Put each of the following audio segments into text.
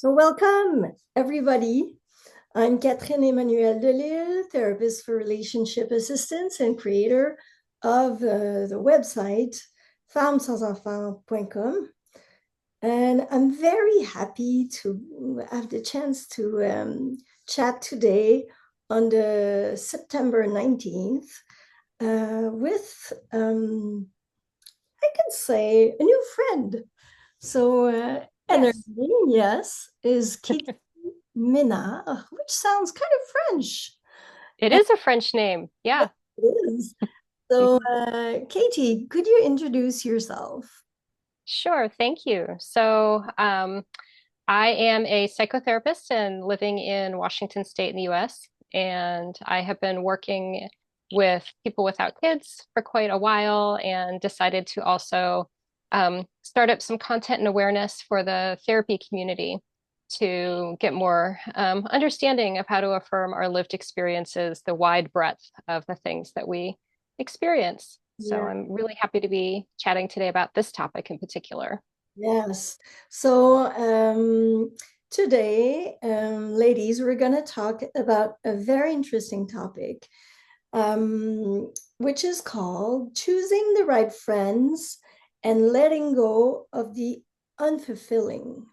So welcome, everybody. I'm Catherine-Emmanuelle Delisle, therapist for relationship assistance and creator of the website femmes-sans-enfants.com. And I'm very happy to have the chance to chat today on the September 19th with, I can say, a new friend. So, and her Yes, name, yes, is Kitty Mina, which sounds kind of French. it And is a French name. Yeah. it is. So, Katie, could you introduce yourself? Sure. Thank you. I am a psychotherapist and living in Washington State in the US. And I have been working with people without kids for quite a while and decided to also start up some content and awareness for the therapy community to get more understanding of how to affirm our lived experiences, the wide breadth of the things that we experience. So Yeah, I'm really happy to be chatting today about this topic in particular. yes. So, today, ladies, we're going to talk about a very interesting topic, which is called choosing the right friends and letting go of the unfulfilling.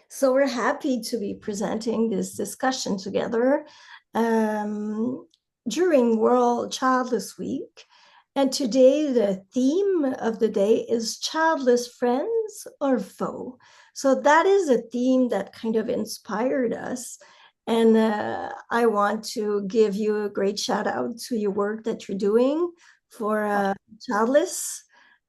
So we're happy to be presenting this discussion together um, during World Childless Week. And today, the theme of the day is childless friends or foe. So that is a theme that kind of inspired us. And I want to give you a great shout out to your work that you're doing for Oh, childless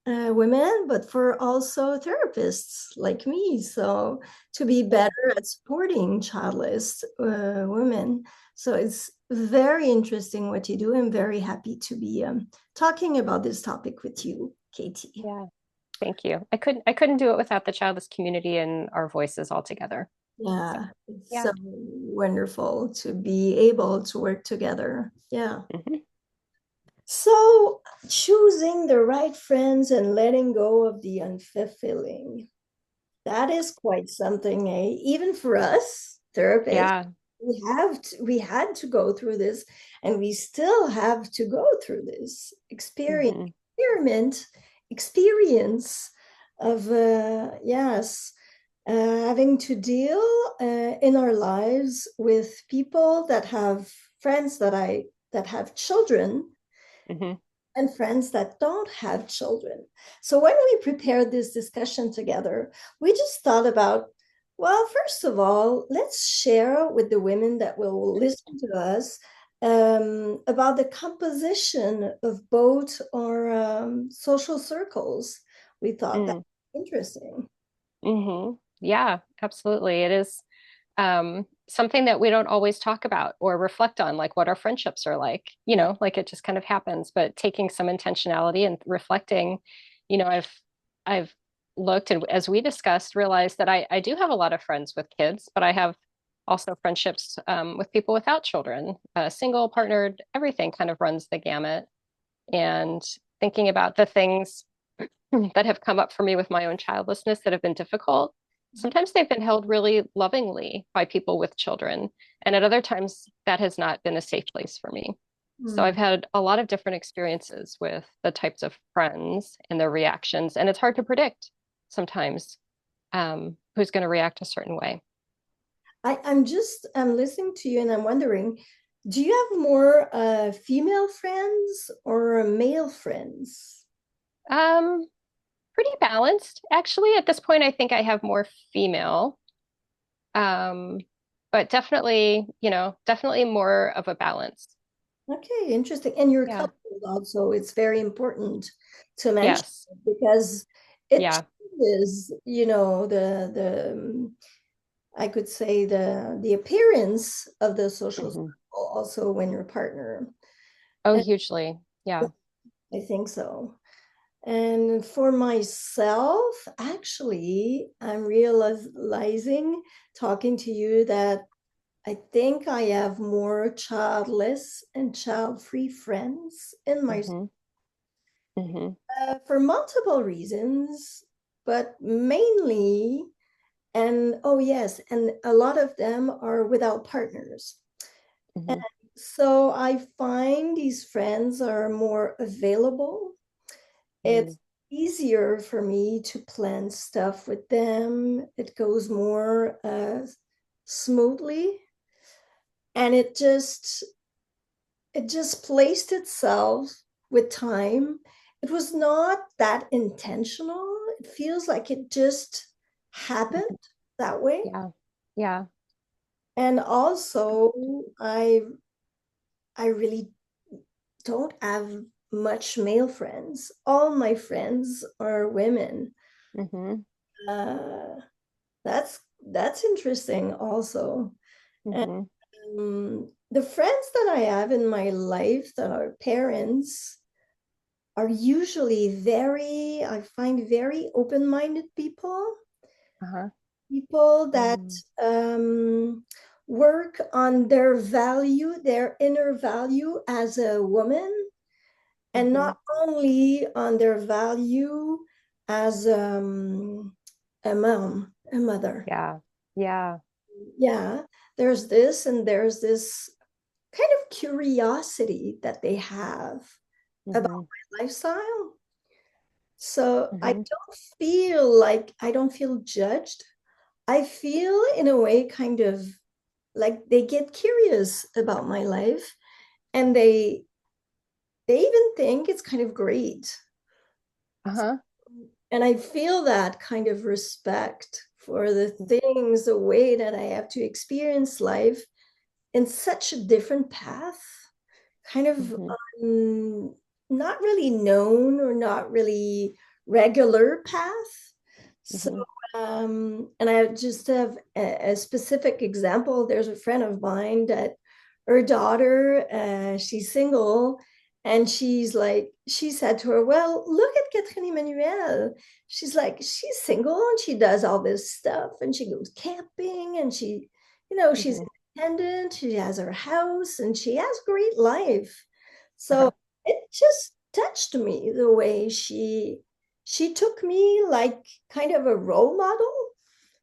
women, but for also therapists like me. So to be yeah. better at supporting childless women. So it's very interesting what you do. I'm very happy to be talking about this topic with you, Katie. Yeah. Thank you. I couldn't do it without the childless community and our voices all together. So Yeah, it's yeah. so wonderful to be able to work together. Yeah. Mhm. So choosing the right friends and letting go of the unfulfilling. That is quite something, eh? Even for us, therapists, Yeah. we had to go through this, and we still have to go through this Hmm. experiment, experience of yes, having to deal in our lives with people that have friends that have children Hmm. and friends that don't have children. So when we prepared this discussion together, we just thought about, well, first of all, let's share with the women that will listen to us about the composition of both our social circles. We thought that Mm. was interesting. Hmm. Yeah, absolutely. It is something that we don't always talk about or reflect on, like what our friendships are like, Yeah. like it just kind of happens, but taking some intentionality and reflecting, I've looked and as we discussed, realized that I do have a lot of friends with kids, but I have also friendships with people without children, single, partnered, everything kind of runs the gamut. And thinking about the things that have come up for me with my own childlessness that have been difficult. Sometimes they've been held really lovingly by people with children, and at other times that has not been a safe place for me. So Hmm. I've had a lot of different experiences with the types of friends and their reactions, and it's hard to predict sometimes who's going to react a certain way. I'm listening to you and I'm wondering, do you have more female friends or male friends? Um, Pretty balanced, actually. At this point, I think I have more female, um, but definitely, definitely more of a balance. Okay, interesting. And your Yeah. couple also, it's very important to mention Yes. because it Yeah. changes, I could say the appearance of the social Hmm. circle also when you're a partner. Oh, And hugely. Yeah. I think so. And for myself, actually, I'm realizing talking to you that I think I have more childless and child-free friends in my Hmm. Hmm. for multiple reasons, but mainly And oh yes, and a lot of them are without partners. And Hmm. so I find these friends are more available. Mm. It's easier for me to plan stuff with them. It goes more smoothly, and it just placed itself with time. It was not that intentional. It feels like it just happened Mhm. that way. Yeah. Yeah. And also, I I really don't have much male friends. All my friends are women. Hmm. Uh, that's interesting also. And Hmm. the friends that I have in my life that are parents are usually I find very open-minded people, Uh-huh. people that Mm. work on their value, their inner value as a woman, and Hmm. not only on their value as a mom, a mother. Yeah. Yeah. Yeah, there's this, and there's this kind of curiosity that they have about Hmm. my lifestyle. So Hmm. I don't feel judged. I feel in a way kind of like they get curious about my life, and they even think it's kind of great. Uh-huh. And I feel that kind of respect for the things, the way that I have to experience life in such a different path, kind of Hmm. not really known or not really regular path. So, Hmm. and I just have a specific example. There's a friend of mine that her daughter, she's single, and she said to her, well, look at Catherine-Emmanuelle. She's like, she's single and she does all this stuff and she goes camping and she's Hmm. independent, she has her house and she has great life. So Uh-huh. it just touched me the way she took me like kind of a role model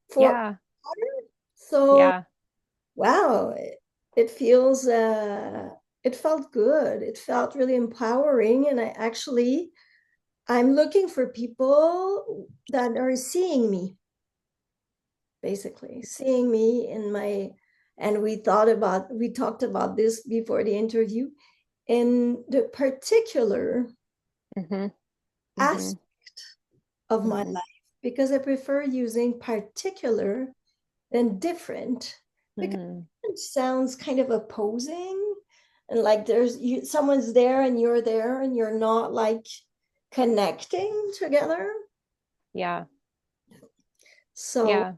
for Yeah. her. So Yeah. wow, it feels it felt good. It felt really empowering. And I'm looking for people that are seeing me, basically, seeing me in my, and we talked about this before the interview, in the particular Hmm. Hmm. aspect of my Hmm. life, because I prefer using particular than different, because Hmm. it sounds kind of opposing, and like someone's there and you're not like connecting together. Yeah. So, Yeah.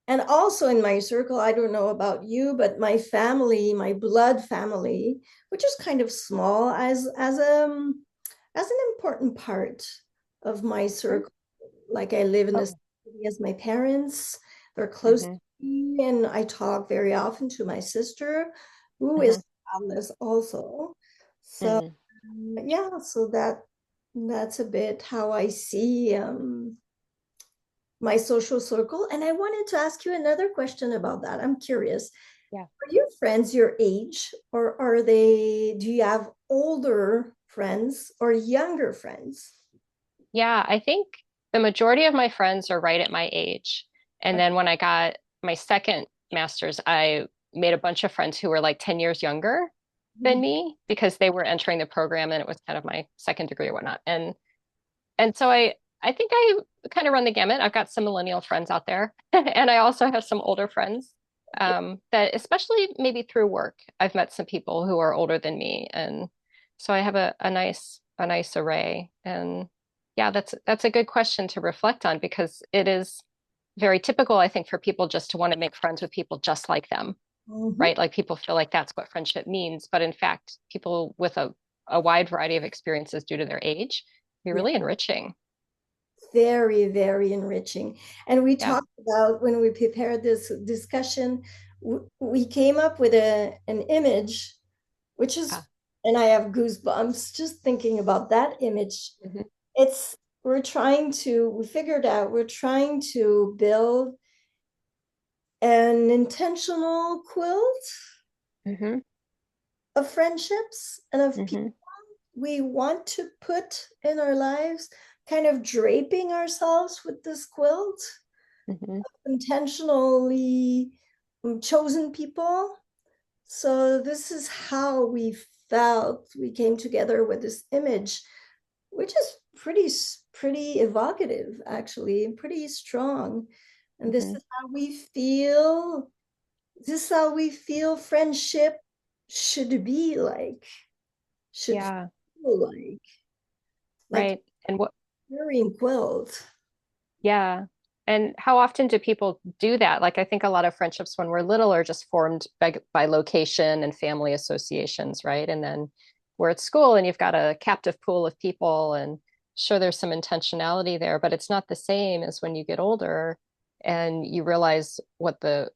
and also in my circle, I don't know about you, but my family, my blood family, which is kind of small, as an important part of my Mhm. circle. Like I live in the Oh. city as my parents, they're close to Hmm. me, and I talk very often to my sister, who is Hmm. childless also. So Hmm. yeah, so that's a bit how I see my social circle. And I wanted to ask you another question about that. I'm curious. Yeah. Are your friends your age, or do you have older friends or younger friends? Yeah. I think the majority of my friends are right at my age. And then when I got my second master's, I made a bunch of friends who were like 10 years younger than me because they were entering the program and it was kind of my second degree or whatnot. And so I think I kind of run the gamut. I've got some millennial friends out there, and I also have some older friends that, especially maybe through work, I've met some people who are older than me, and so I have a nice array. And yeah, that's a good question to reflect on because it is very typical, I think, for people just to want to make friends with people just like them, Mhm. right? Like people feel like that's what friendship means, but in fact, people with a wide variety of experiences due to their age be Yeah, really enriching. very, very enriching. And we Yeah. talked about when we prepared this discussion, we came up with an image, which is, Yeah. and I have goosebumps just thinking about that image. Hmm. It's we figured out we're trying to build an intentional quilt Mm-hmm. of friendships and of people Mm-hmm. we want to put in our lives, kind of draping ourselves with this quilt, Mm-hmm. intentionally chosen people. So this is how we felt we came together with this image, which is pretty evocative, actually, pretty strong. And this Mm-hmm. is how we feel. This is how we feel friendship should be like, should Yeah. feel like Right. And what, wearing quilt. yeah. And how often do people do that? Like, I think a lot of friendships when we're little are just formed by location and family associations, right? And then we're at school and you've got a captive pool of people, and sure, there's some intentionality there, but it's not the same as when you get older and you realize what the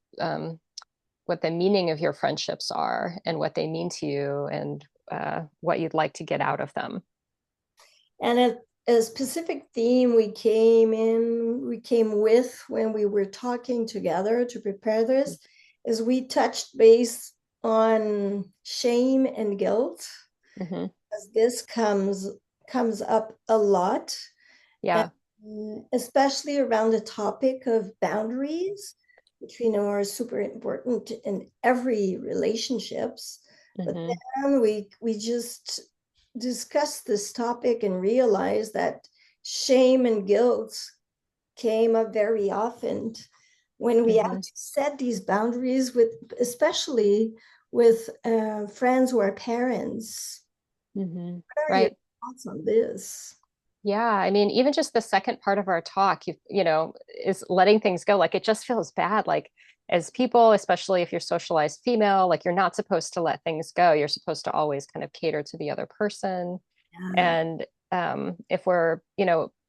meaning of your friendships are and what they mean to you and what you'd like to get out of them. And a specific theme we came with when we were talking together to prepare this is we touched base on shame and guilt, Hmm. as this comes up a lot, Yeah. and especially around the topic of boundaries, which we know are super important in every relationships. But Hmm. then we just discussed this topic and realized that shame and guilt came up very often when we have Hmm. to set these boundaries with, especially with friends who are parents. Hmm. What are your Right. thoughts on this? Yeah, I mean, even just the second part of our talk, is letting things go. Like it just feels bad. Like as people, especially if you're socialized female, like you're not supposed to let things go. You're supposed to always kind of cater to the other person. Yeah, And if we're,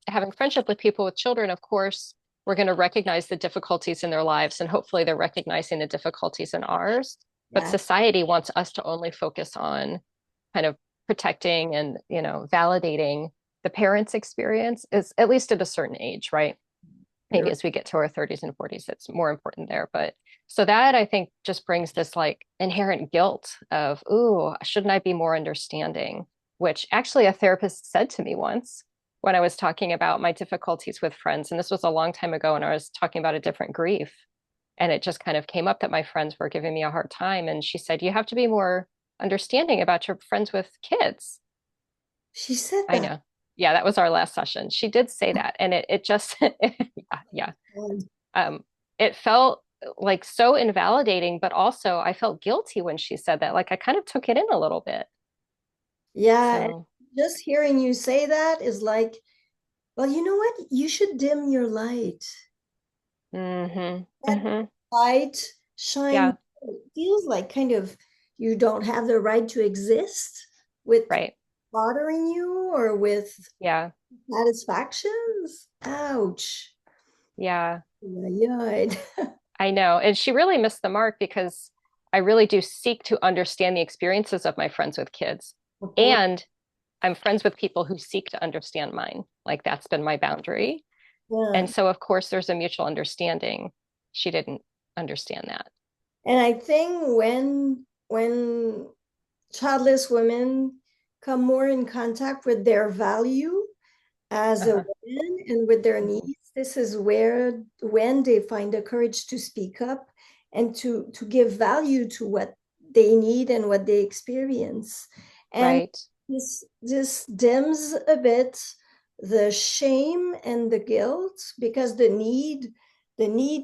having friendship with people with children, of course, we're going to recognize the difficulties in their lives, and hopefully they're recognizing the difficulties in ours. But yeah, society wants us to only focus on kind of protecting and, validating the parents' experience is at least at a certain age, right? Maybe you're as we get to our 30s and 40s, it's more important there. But so that I think just brings this like inherent guilt of, ooh, shouldn't I be more understanding? Which actually a therapist said to me once when I was talking about my difficulties with friends. And this was a long time ago, and I was talking about a different grief. And it just kind of came up that my friends were giving me a hard time. And she said, you have to be more understanding about your friends with kids. she said I that. know. Yeah, that was our last session. She did say that. And it just, yeah, yeah. Um, it felt like so invalidating, but also I felt guilty when she said that. Like I kind of took it in a little bit. Yeah, and So, just hearing you say that is like, well, you know what? You should dim your light. mm-hmm, That mm-hmm, light shine yeah, feels like kind of you don't have the right to exist with right. bothering you or with Yeah, satisfactions. Ouch. yeah, Yeah, yeah. I know. And she really missed the mark because I really do seek to understand the experiences of my friends with kids. Of course. And I'm friends with people who seek to understand mine. Like that's been my boundary. Yeah. And so, of course, there's a mutual understanding. She didn't understand that. And I think when childless women come more in contact with their value as a Uh-huh. woman and with their Mhm. needs, this is where when they find the courage to speak up and to give value to what they need and what they experience. And Right. this dims a bit the shame and the guilt because the need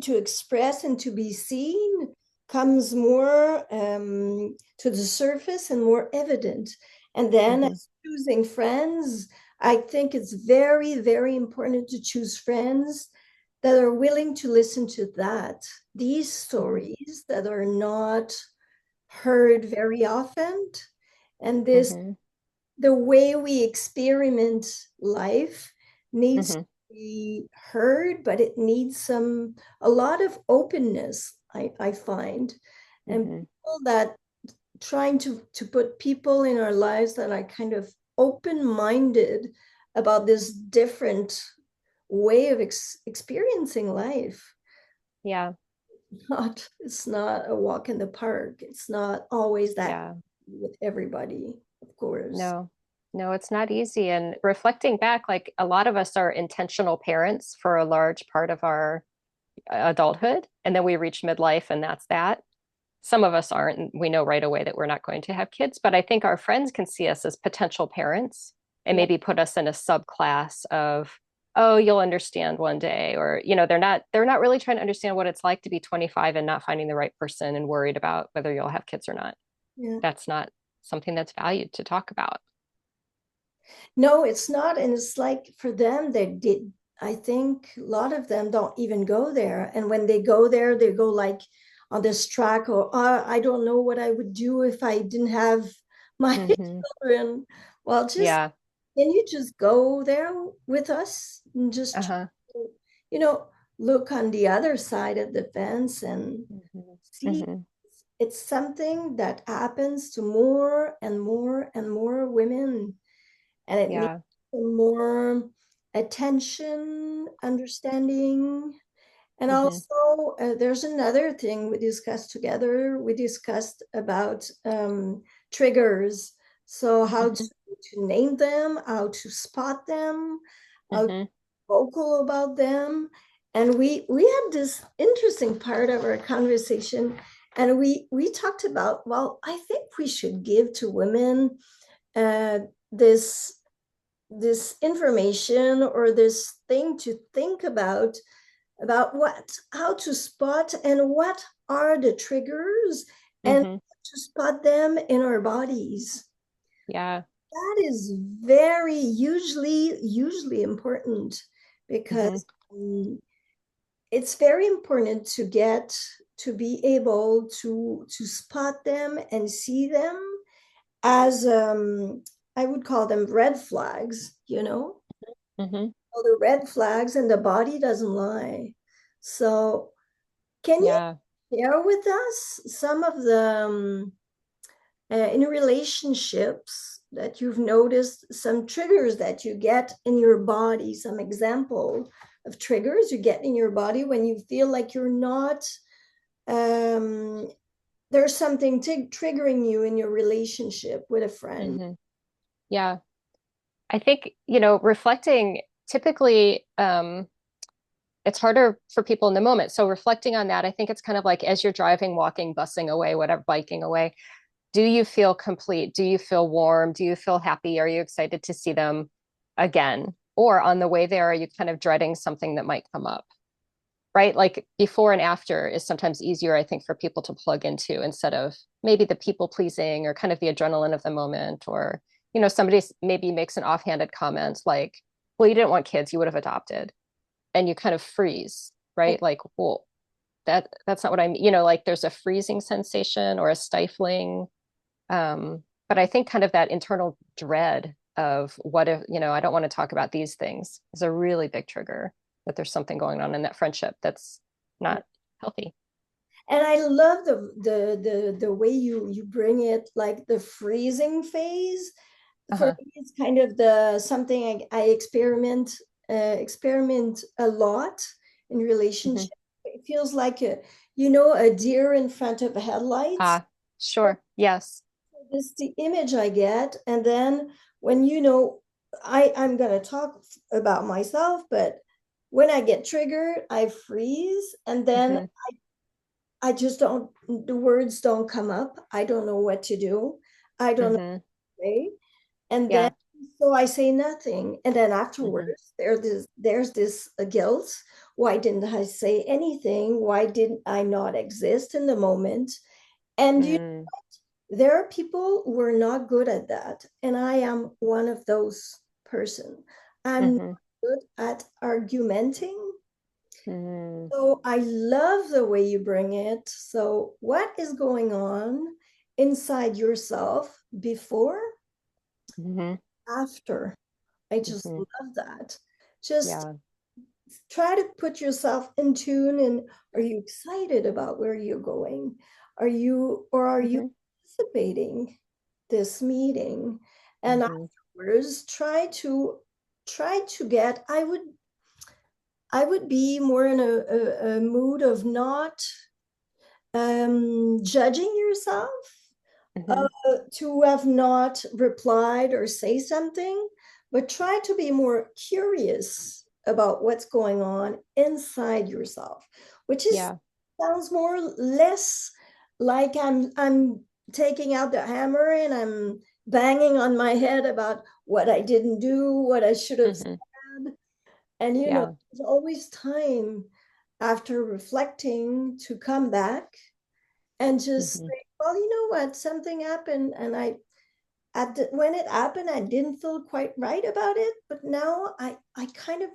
to express and to be seen comes more to the surface and more evident. And then Hmm. as choosing friends, I think it's very, very important to choose friends that are willing to listen to these Hmm. stories that are not heard very often. And this, Hmm. the way we experiment life needs to Hmm. be heard, but it needs a lot of openness, I find. And Hmm. people that trying to put people in our lives that are kind of open-minded about this different way of experiencing life. Yeah. It's not a walk in the park. It's not always that Yeah. with everybody, of course. No, no, it's not easy. And reflecting back, like a lot of us are intentional parents for a large part of our adulthood. And then we reach midlife and that's that. Some of us aren't, and we know right away that we're not going to have kids. But I think our friends can see us as potential parents and Yeah, maybe put us in a subclass of, oh, you'll understand one day. Or, they're not really trying to understand what it's like to be 25 and not finding the right person and worried about whether you'll have kids or not. yeah. That's not something that's valued to talk about. No, it's not. And it's like for them, they did. I think a lot of them don't even go there. And when they go there, they go like on this track, or I don't know what I would do if I didn't have my Hmm. children. Well, just Yeah. can you just go there with us and just, Uh-huh. you know, look on the other side of the fence and Hmm. see Hmm. it's something that happens to more and more and more women, and it needs Yeah. more attention, understanding. And Hmm. also, there's another thing we discussed together. We discussed about triggers. So, how Hmm. to name them, how to spot them, how to Hmm. be vocal about them. And we had this interesting part of our conversation, and we talked about, well, I think we should give to women uh, this this information or this thing to think about what how to spot and what are the triggers and Hmm. to spot them in our bodies. Yeah. That is very usually important Hmm. because it's very important to get to be able to spot them and see them as I would call them red flags, you know. Hmm. So the red flags and the body doesn't lie. So can you Yeah. share with us some of the in relationships that you've noticed, some triggers that you get in your body, some example of triggers you get in your body when you feel like you're not um, there's something triggering you in your relationship with a friend. Hmm. Yeah. I think, reflecting typically, it's harder for people in the moment. So reflecting on that, I think it's kind of like as you're driving, walking, busing away, whatever, biking away, do you feel complete? Do you feel warm? Do you feel happy? Are you excited to see them again? Or on the way there, are you kind of dreading something that might come up? Right? Like before and after is sometimes easier, I think, for people to plug into instead of maybe the people pleasing or kind of the adrenaline of the moment. Or, somebody maybe makes an offhanded comment like, well, you didn't want kids, you would have adopted. And you kind of freeze, right? Like, well, that's not what I mean. Like there's a freezing sensation or a stifling. But I think kind of that internal dread of what if, I don't want to talk about these things is a really big trigger that there's something going on in that friendship that's not healthy. And I love the way you bring it, like the freezing phase. For Uh-huh. me, it's kind of the something I experiment a lot in Hmm. relationship. It feels like a deer in front of headlights. Ah, sure. Yes. This is the image I get, and then when I'm gonna talk about myself, but when I get triggered, I freeze, and then Hmm. I just don't, the words don't come up. I don't know what to do. I don't know Hmm. what to say. And then, Yeah. so I say nothing. And then Hmm. afterwards, there's this guilt. Why didn't I say anything? Why didn't I not exist in the moment? And Mm. there are people who are not good at that. And I am one of those person. I'm not Hmm. good at argumenting. Mm. So I love the way you bring it. So, what is going on inside yourself before, Hmm. after? I just Hmm. love that. Just Yeah. try to put yourself in tune. And are you excited about where you're going? Are you Hmm. anticipating this meeting? And Hmm. afterwards, try to try to get, I would be more in a mood of not judging yourself, Mm-hmm. to have not replied or say something, but try to be more curious about what's going on inside yourself, which is Yeah. sounds more less like I'm taking out the hammer and I'm banging on my head about what I didn't do, what I should have Mm-hmm. said. And Yeah. there's always time after reflecting to come back and just Mm-hmm. say, well, you know what, something happened, and when it happened, I didn't feel quite right about it, but now I kind of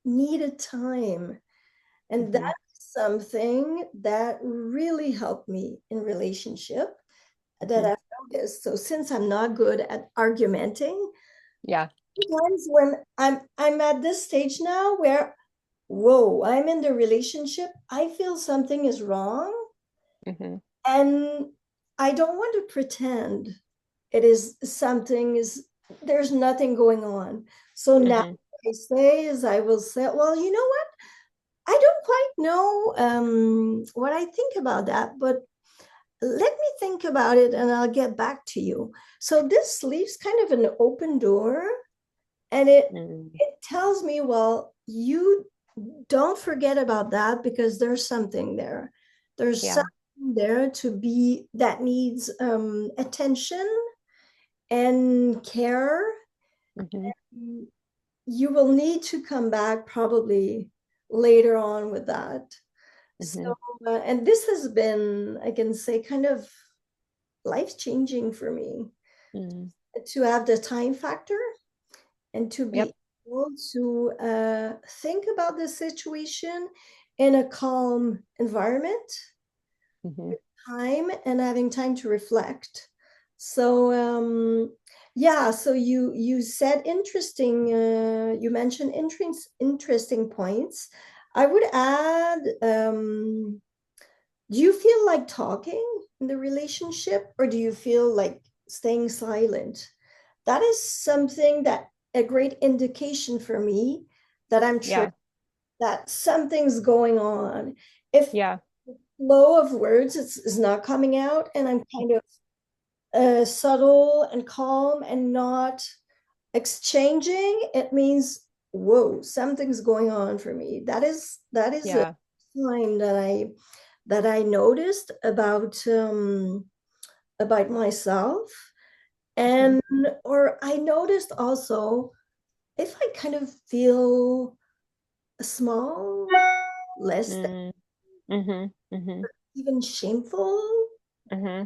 needed time, and Mm-hmm. that's something that really helped me in relationship that Mm-hmm. I've noticed. So since I'm not good at argumenting, Yeah. sometimes when I'm at this stage now where, whoa, I'm in the relationship, I feel something is wrong, Mm-hmm. and I don't want to pretend it is something is there's nothing going on. So now Mm-hmm. what I say is I will say, well, you know what? I don't quite know what I think about that, but let me think about it and I'll get back to you. So this leaves kind of an open door, and Mm-hmm. it tells me, well, you don't forget about that because there's something there. There's Yeah. something there to be that needs attention and care. Mm-hmm. You will need to come back probably later on with that. Mm-hmm. So, and this has been, I can say, kind of life changing for me Mm-hmm. to have the time factor and to Yep. be able to think about the situation in a calm environment, Mm-hmm. time and having time to reflect. So yeah, so you said interesting, you mentioned interesting points. I would add, do you feel like talking in the relationship or do you feel like staying silent? That is something that a great indication for me that I'm sure Yeah. that something's going on. If Yeah. flow of words is not coming out and I'm kind of subtle and calm and not exchanging, it means, whoa, something's going on for me. That is a Yeah. sign that I noticed about myself. Mm-hmm. And or I noticed also if I kind of feel small, less than, Mm-hmm. Mm-hmm. Mm-hmm. even shameful, Mm-hmm.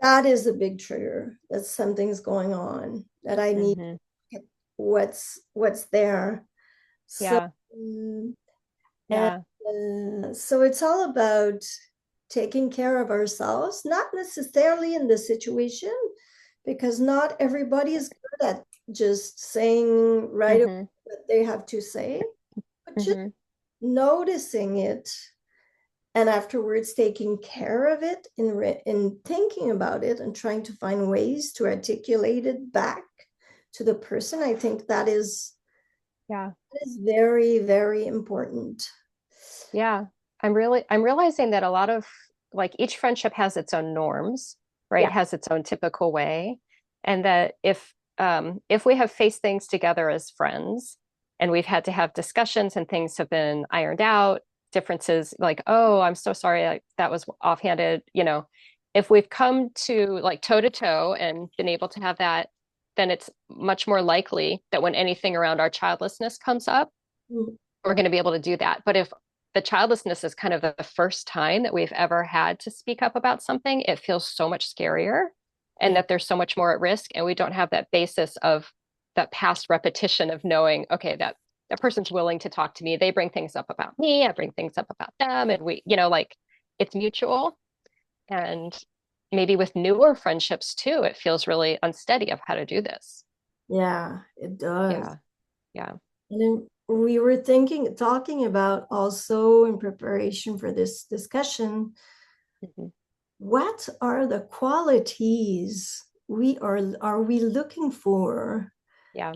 that is a big trigger that something's going on, that I need Mm-hmm. what's there. So Yeah. and Yeah. so it's all about taking care of ourselves, not necessarily in the situation, because not everybody is good at just saying right away Mm-hmm. what they have to say, but just Mm-hmm. noticing it and afterwards taking care of it in thinking about it and trying to find ways to articulate it back to the person. I think Yeah. that is very, very important. Yeah. I'm realizing that a lot of like each friendship has its own norms, right? Yeah. Has its own typical way. And that if we have faced things together as friends and we've had to have discussions and things have been ironed out, differences like, oh, I'm so sorry, that was offhanded, if we've come to like toe to toe and been able to have that, then it's much more likely that when anything around our childlessness comes up, Mm. we're going to be able to do that. But if the childlessness is kind of the first time that we've ever had to speak up about something, it feels so much scarier and Yeah. that there's so much more at risk. And we don't have that basis of that past repetition of knowing, okay, that person's willing to talk to me. They bring things up about me. I bring things up about them. And we, like it's mutual. And maybe with newer friendships too, it feels really unsteady of how to do this. Yeah, it does. Yeah. Yeah. And then we were talking about also in preparation for this discussion, Mm-hmm. what are the qualities we are we looking for Yeah.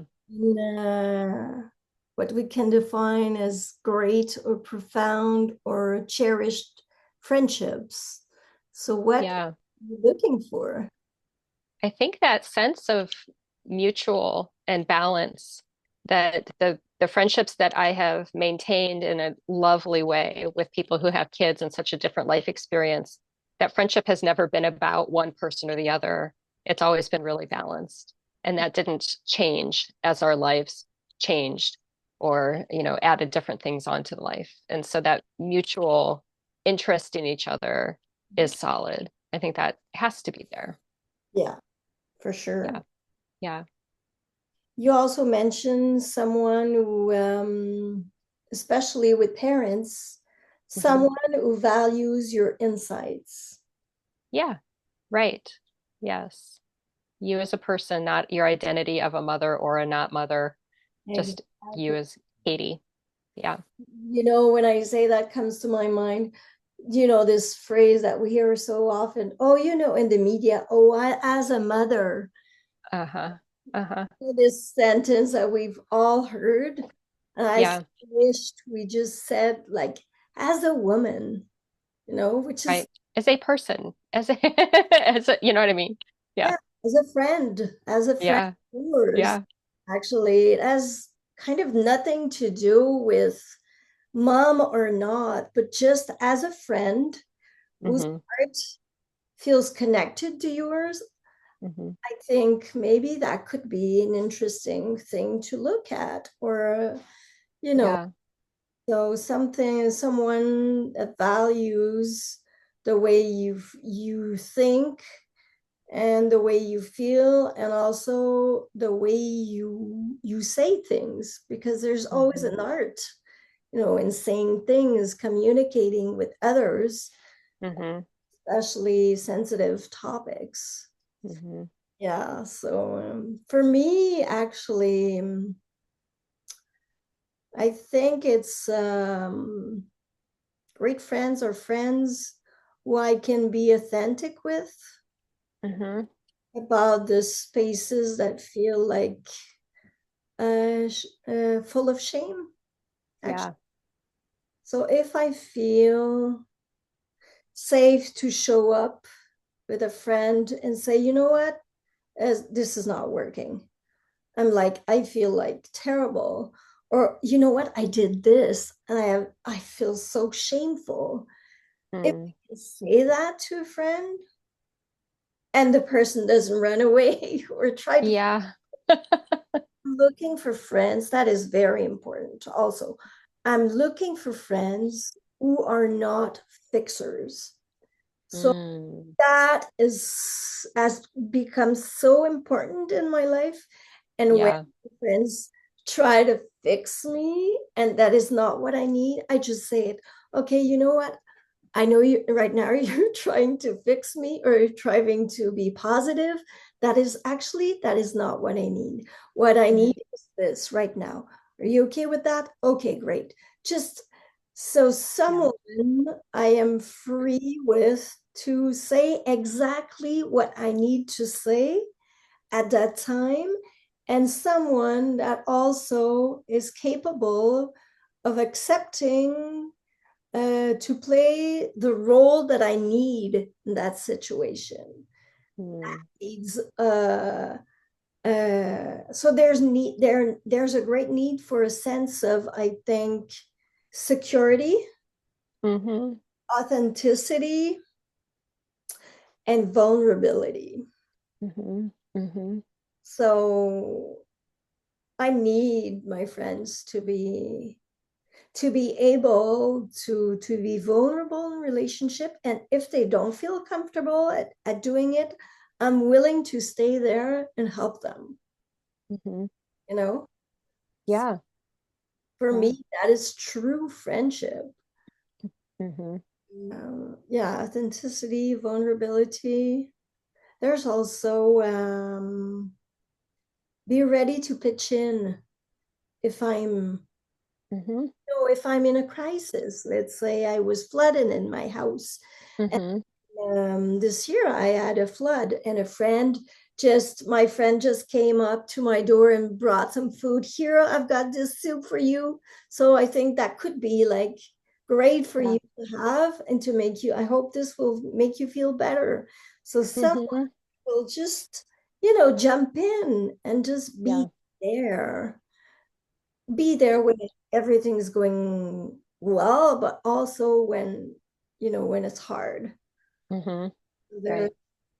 what we can define as great or profound or cherished friendships. So, what are Yeah. you looking for? I think that sense of mutual and balance that the friendships that I have maintained in a lovely way with people who have kids and such a different life experience, that friendship has never been about one person or the other. It's always been really balanced. And that didn't change as our lives changed or, added different things onto life. And so that mutual interest in each other is solid. I think that has to be there. Yeah, for Yeah. sure. Yeah. You also mentioned someone who, especially with parents, Hmm. someone who values your insights. Yeah. Right. Yes. You as a person, not your identity of a mother or a not mother, just you Exactly. as Katie. Yeah. When I say that comes to my mind, this phrase that we hear so often, oh, in the media, oh, as a mother, Uh-huh. Uh-huh. this sentence that we've all heard. And I Yeah. wished we just said, like, as a woman, which is, Right. As a person, as a, you know what I mean? Yeah. yeah, as a friend of Yeah. yours. Yeah. Actually, it has kind of nothing to do with mom or not, but just as a friend whose Hmm. heart feels connected to yours. Hmm. I think maybe that could be an interesting thing to look at, or, you know, Yeah. so someone that values the way you think and the way you feel and also the way you say things, because there's always Hmm. an art, in saying things, communicating with others, Hmm. especially sensitive topics. Hmm. Yeah, so for me, actually, I think it's great friends or friends who I can be authentic with Hmm. about the spaces that feel like full of shame, actually. Yeah. So if I feel safe to show up with a friend and say, you know what, as this is not working. I'm like, I feel like terrible. Or you know what? I did this and I feel so shameful. If Mm. I can say that to a friend and the person doesn't run away or try to Yeah. looking for friends, that is very important. Also, I'm looking for friends who are not fixers. So Mm. that is has become so important in my life. And when Yeah. friends try to fix me and that is not what I need, I just say it. Okay, you know what? I know you right now you're trying to fix me or you're trying to be positive. That is not what I need. What I Hmm. need is this right now. Are you okay with that? Okay, great. Just so Yeah. someone I am free with to say exactly what I need to say at that time, and someone that also is capable of accepting to play the role that I need in that situation. Mm. Needs so there's a great need for a sense of, I think, security, Hmm. authenticity, and vulnerability. Hmm. Hmm. So I need my friends to be able to be vulnerable in relationship, and if they don't feel comfortable at doing it, I'm willing to stay there and help them, Hmm. you know Yeah. for Yeah. me that is true friendship. Hmm. Yeah, authenticity, vulnerability. There's also be ready to pitch in if I'm Hmm. if I'm in a crisis. Let's say I was flooded in my house. Hmm. This year I had a flood, and a friend just my friend just came up to my door and brought some food. Here, I've got this soup for you. So I think that could be like great for Yeah. you to have and to make you, I hope this will make you feel better. So someone Hmm. will just, jump in and just Yeah. be there when everything's going well, but also when, when it's hard. Hmm. There, Right.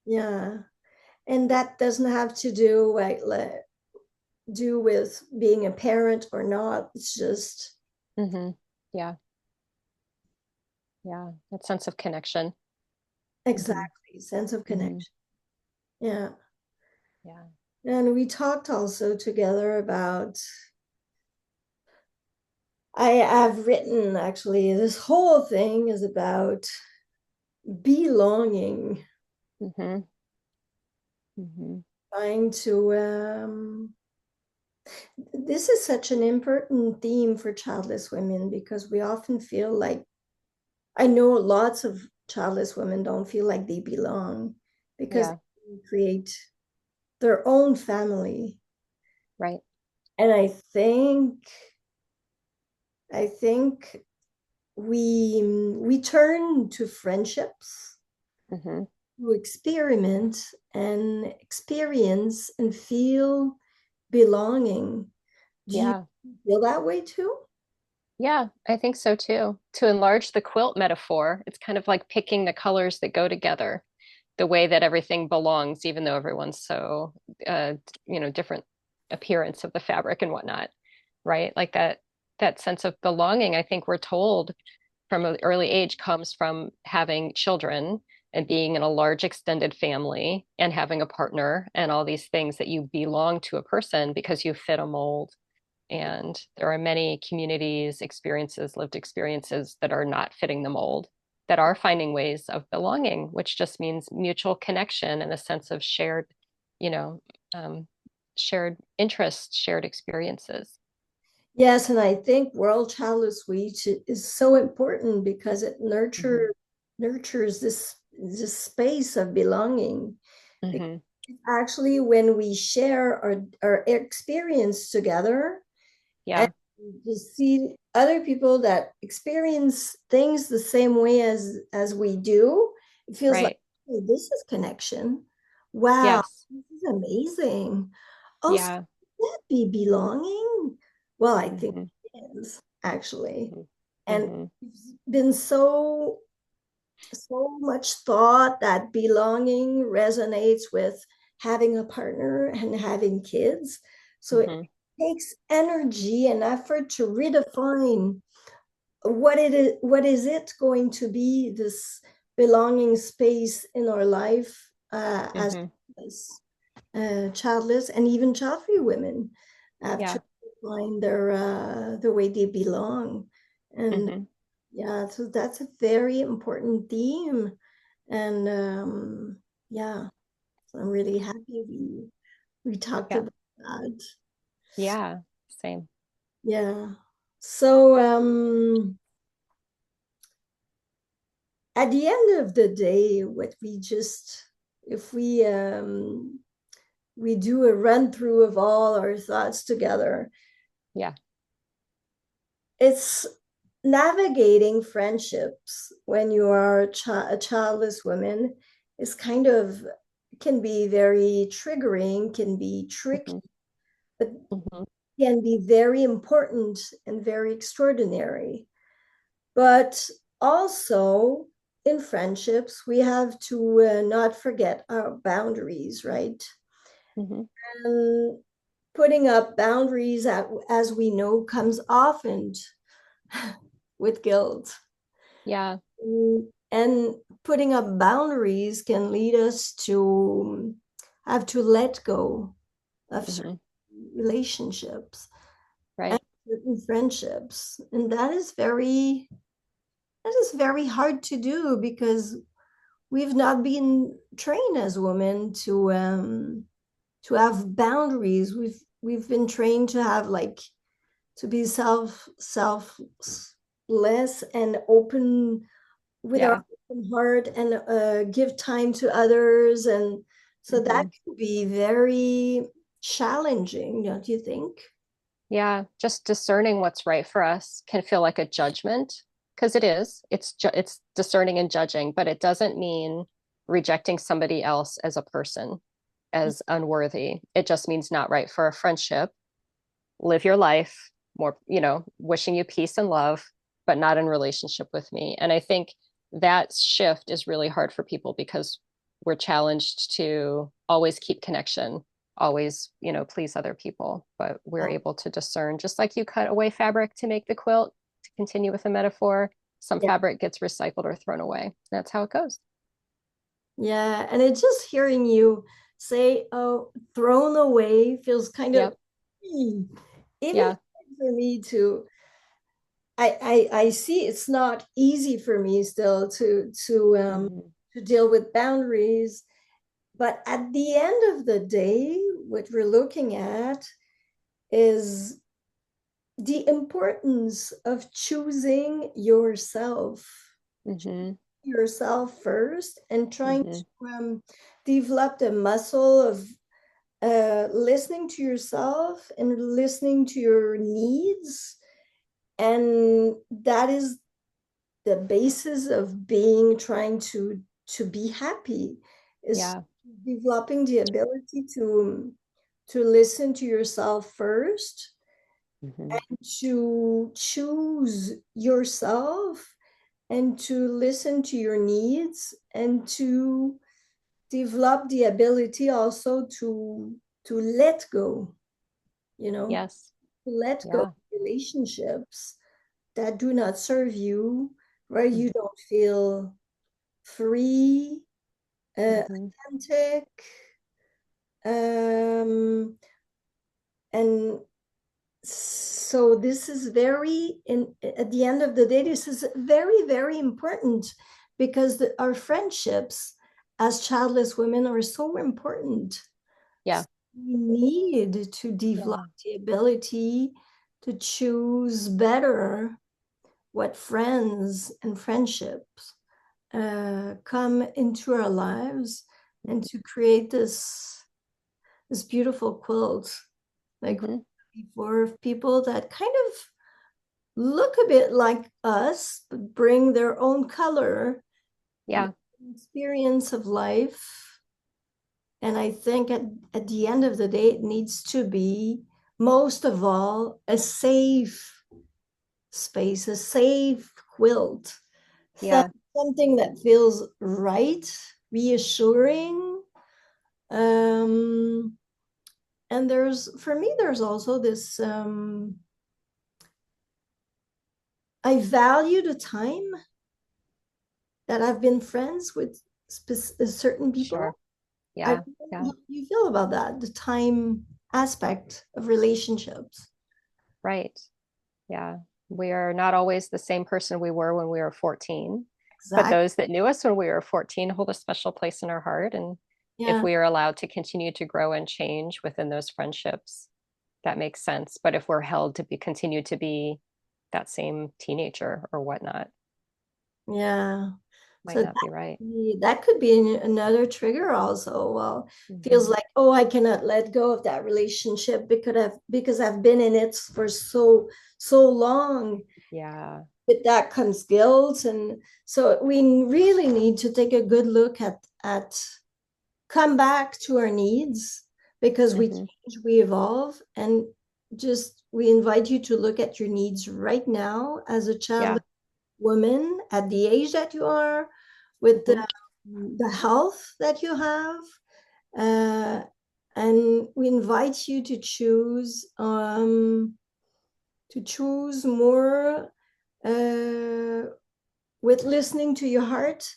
yeah. And that doesn't have to do with being a parent or not. It's just Hmm. Yeah. Yeah. That sense of connection. Hmm. exactly sense of Hmm. connection. Yeah. Yeah. And we talked also together about, I have written actually, this whole thing is about belonging, Hmm. Hmm. trying to, this is such an important theme for childless women because we often feel like, I know lots of childless women don't feel like they belong because Yeah. they create their own family. Right. And I think we turn to friendships Hmm. to experiment and experience and feel belonging. Do you Yeah. feel that way too? Yeah, I think so too. To enlarge the quilt metaphor, it's kind of like picking the colors that go together, the way that everything belongs, even though everyone's so, uh, different appearance of the fabric and whatnot, right? Like that sense of belonging, I think we're told from an early age comes from having children and being in a large extended family and having a partner and all these things that you belong to a person because you fit a mold. And there are many communities, experiences, lived experiences that are not fitting the mold, that are finding ways of belonging, which just means mutual connection and a sense of you know, um, shared interests, shared experiences. Yes, and I think World Childless Week is so important because it Hmm. nurtures this space of belonging. Because Hmm. actually, when we share our experience together and Yeah, to see other people that experience things the same way as we do, it feels like, right. hey, this is connection. Wow, Yes. this is amazing. Oh, so Yeah. could that be belonging? Well, I think Hmm. it is actually. And Hmm. it's been so much thought that belonging resonates with having a partner and having kids. So it Hmm. takes energy and effort to redefine what is it going to be, this belonging space in our life, Hmm. as childless and even child-free women have to Yeah. find the way they belong. And Hmm. yeah, so that's a very important theme. And yeah, so I'm really happy we talked Yeah. about that. Yeah. Same. Yeah. So at the end of the day, what we just if we do a run through of all our thoughts together, Yeah. it's navigating friendships when you are a childless woman is kind of can be very triggering, can be tricky, Hmm. but Hmm. can be very important and very extraordinary. But also in friendships, we have to not forget our boundaries, right? Hmm. And putting up boundaries, as we know, comes often with guilt. Yeah. And putting up boundaries can lead us to have to let go of certain Hmm. relationships and Right. certain friendships. And that is very hard to do because we've not been trained as women to have boundaries. We've been trained to have like to be selfless and open with our Yeah. open heart and give time to others and So that Hmm. can be very challenging, don't you think? Yeah, just discerning what's right for us can feel like a judgment because it is. It's discerning and judging, but it doesn't mean rejecting somebody else as a person as unworthy. It just means not right for a friendship. Live your life more, wishing you peace and love, but not in relationship with me. And I think that shift is really hard for people because we're challenged to always keep connection, always, please other people, but we're Yeah. able to discern, just like you cut away fabric to make the quilt, to continue with the metaphor, some Yeah. fabric gets recycled or thrown away. That's how it goes. Yeah. And it's just hearing you say, oh, thrown away feels kind of, Yep. hmm, even Yeah. for me to, I see it's not easy for me still Mm-hmm. to deal with boundaries. But at the end of the day, what we're looking at is the importance of choosing Mm-hmm. yourself first, and trying Mm-hmm. to develop the muscle of listening to yourself and listening to your needs. And that is the basis of being trying to be happy, is Yeah. developing the ability to listen to yourself first, Mm-hmm. to choose yourself, and to listen to your needs, and to develop the ability also to let go, you know, Yes. to let go of Yeah. relationships that do not serve you, where you don't feel free, Mm-hmm. authentic, um, and so this is very in at the end of the day, this is very, very important, because our friendships as childless women are so important. Yeah. We need to develop Yeah. the ability to choose better what friends and friendships come into our lives, and to create this beautiful quilt, like Mm-hmm. for people that kind of look a bit like us, but bring their own color, Yeah. experience of life. And I think at the end of the day, it needs to be, most of all, a safe space, a safe quilt, Yeah. something that feels right, reassuring. Um, and for me, there's also this, I value the time that I've been friends with certain people. Sure. I, Yeah. how Yeah. do you feel about that? The time aspect of relationships. Right. Yeah. We are not always the same person we were when we were 14, but Exactly. those that knew us when we were 14 hold a special place in our heart. And if Yeah. we are allowed to continue to grow and change within those friendships, that makes sense. But if we're held to continue to be that same teenager or whatnot, Yeah. might So not be right. that could be another trigger also. Well, feels Hmm. like, oh, I cannot let go of that relationship because I've been in it for so long. Yeah. With that comes guilt. And so we really need to take a good look at come back to our needs, because we Hmm. change, we evolve, and just we invite you to look at your needs right now as a child Yeah. woman at the age that you are, with Hmm. the health that you have, uh, and we invite you to choose more, uh, with listening to your heart,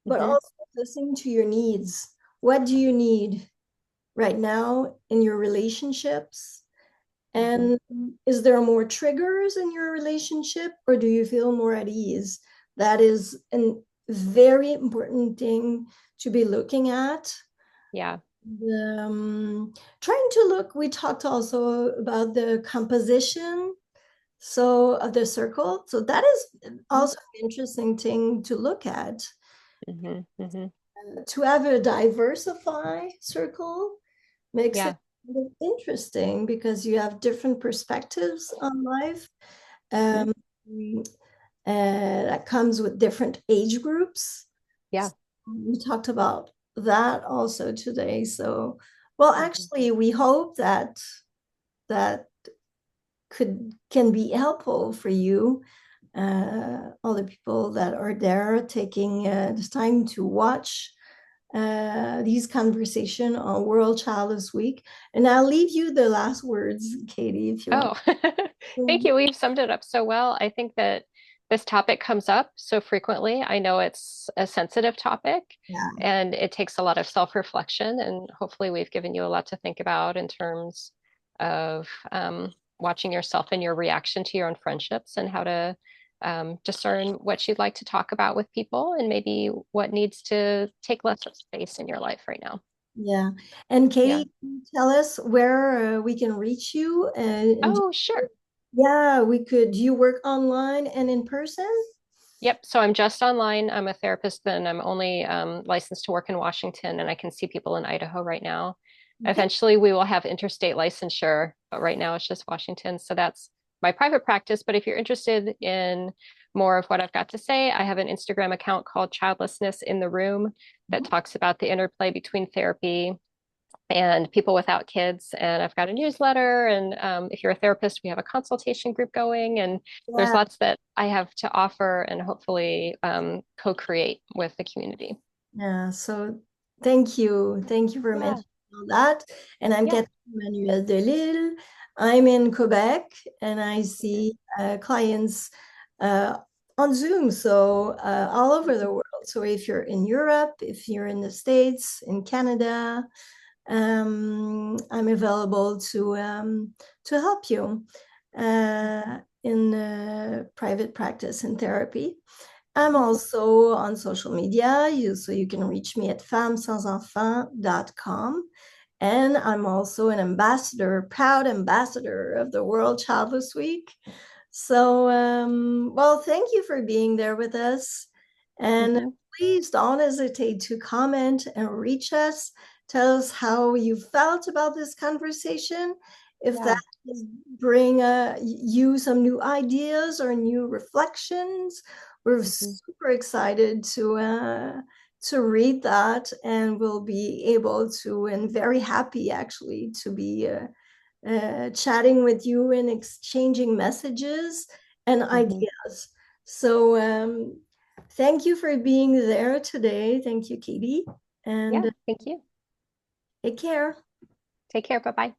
but Hmm. also listening to your needs. What do you need right now in your relationships? Hmm. And is there more triggers in your relationship, or do you feel more at ease? That is a very important thing to be looking at. Yeah. Trying to look, we talked also about the composition so of the circle. So that is Hmm. also an interesting thing to look at. Hmm. Hmm. to have a diversify circle makes it Yeah. interesting because you have different perspectives on life. Hmm. Um, that comes with different age groups. Yeah. We talked about that also today. So, well, Hmm. actually, we hope that that can be helpful for you, all the people that are there taking the time to watch these conversation on World Childless Week. And I'll leave you the last words, Katie, if you want. Oh, thank you. We've summed it up so well. I think that this topic comes up so frequently. I know it's a sensitive topic Yeah. and it takes a lot of self-reflection, and hopefully we've given you a lot to think about in terms of watching yourself and your reaction to your own friendships and how to discern what you'd like to talk about with people and maybe what needs to take less space in your life right now. Yeah. And Yeah. Katie, can you tell us where we can reach you? And Oh, sure. yeah, we could. Do you work online and in person? Yep. So I'm just online. I'm a therapist, and I'm only licensed to work in Washington, and I can see people in Idaho right now. Okay. Eventually, we will have interstate licensure, but right now it's just Washington. So that's my private practice. But if you're interested in more of what I've got to say, I have an Instagram account called Childlessness in the Room that talks about the interplay between therapy and people without kids. And I've got a newsletter. And if you're a therapist, we have a consultation group going. And there's Yeah. lots that I have to offer and hopefully co-create with the community. Yeah. So thank you. Thank you for Yeah. mentioning all that. And I'm Yeah. Catherine-Emmanuelle Delisle. I'm in Quebec and I see clients uh, on Zoom, so all over the world. So if you're in Europe, if you're in the States, in Canada, I'm available to help you in private practice and therapy. I'm also on social media, so you can reach me at femmesansenfants.com. And I'm also an ambassador, proud ambassador of the World Childless Week. So, well, thank you for being there with us. And Hmm. please don't hesitate to comment and reach us. Tell us how you felt about this conversation. If that Yeah. bring you some new ideas or new reflections, we're Hmm. super excited to read that, and we'll be able to, and very happy actually to be chatting with you and exchanging messages and Hmm. ideas. So thank you for being there today. Thank you, Katie, Yeah. and Thank you. take care. Take care. Bye bye.